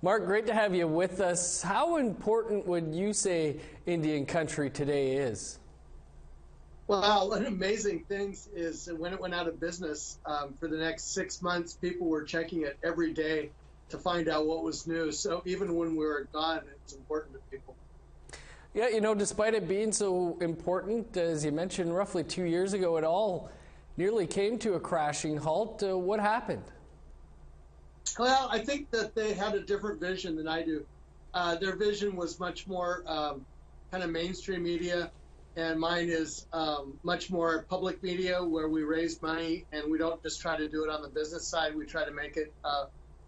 Mark, great to have you with us. How important would you say Indian country today is? Well, one of the amazing things is when it went out of business, for the next 6 months, people were checking it every day to find out what was new. So even when we were gone, it's important to people. Yeah, despite it being so important, as you mentioned, roughly 2 years ago, it all nearly came to a crashing halt. What happened? Well, I think that they had a different vision than I do. Their vision was much more kind of mainstream media, and mine is much more public media where we raise money and we don't just try to do it on the business side. We try to make it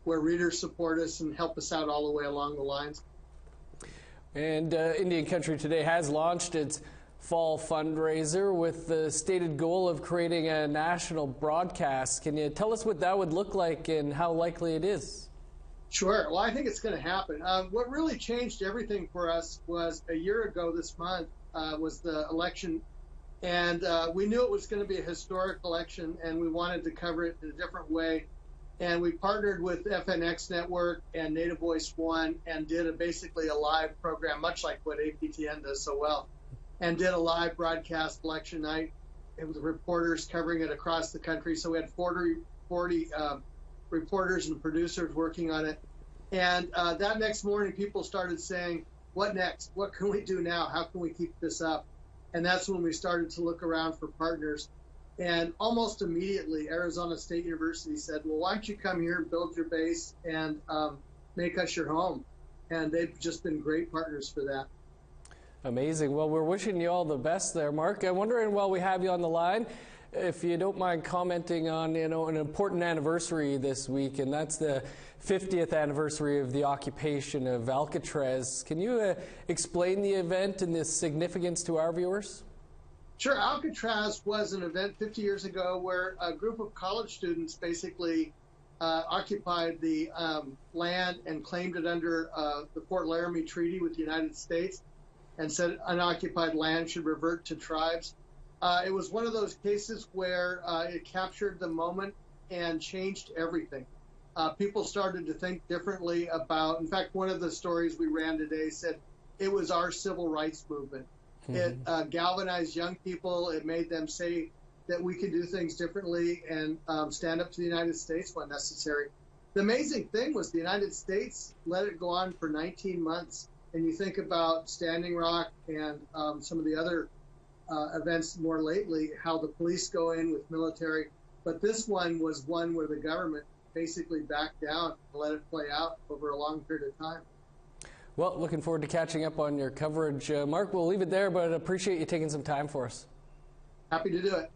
where readers support us and help us out all the way along the lines. And Indian Country Today has launched its fall fundraiser with the stated goal of creating a national broadcast. Can you tell us what that would look like and how likely it is? Sure. Well, I think it's going to happen. What really changed everything for us was a year ago this month was the election, and we knew it was going to be a historic election, and we wanted to cover it in a different way. And we partnered with FNX Network and Native Voice One and did basically a live program, much like what APTN does so well, and did a live broadcast election night with reporters covering it across the country. So we had 40 reporters and producers working on it. And that next morning, people started saying, what next? What can we do now? How can we keep this up? And that's when we started to look around for partners. And almost immediately, Arizona State University said, well, why don't you come here and build your base and make us your home? And they've just been great partners for that. Amazing. Well, we're wishing you all the best there, Mark. I'm wondering, while we have you on the line, if you don't mind commenting on, an important anniversary this week, and that's the 50th anniversary of the occupation of Alcatraz. Can you explain the event and the significance to our viewers? Sure. Alcatraz was an event 50 years ago where a group of college students basically occupied the land and claimed it under the Fort Laramie Treaty with the United States and said unoccupied land should revert to tribes. It was one of those cases where it captured the moment and changed everything. People started to think differently about, in fact, one of the stories we ran today said it was our civil rights movement. It galvanized young people. It made them say that we can do things differently and stand up to the United States when necessary. The amazing thing was the United States let it go on for 19 months. And you think about Standing Rock and some of the other events more lately, how the police go in with military. But this one was one where the government basically backed down and let it play out over a long period of time. Well, looking forward to catching up on your coverage. Mark, we'll leave it there, but appreciate you taking some time for us. Happy to do it.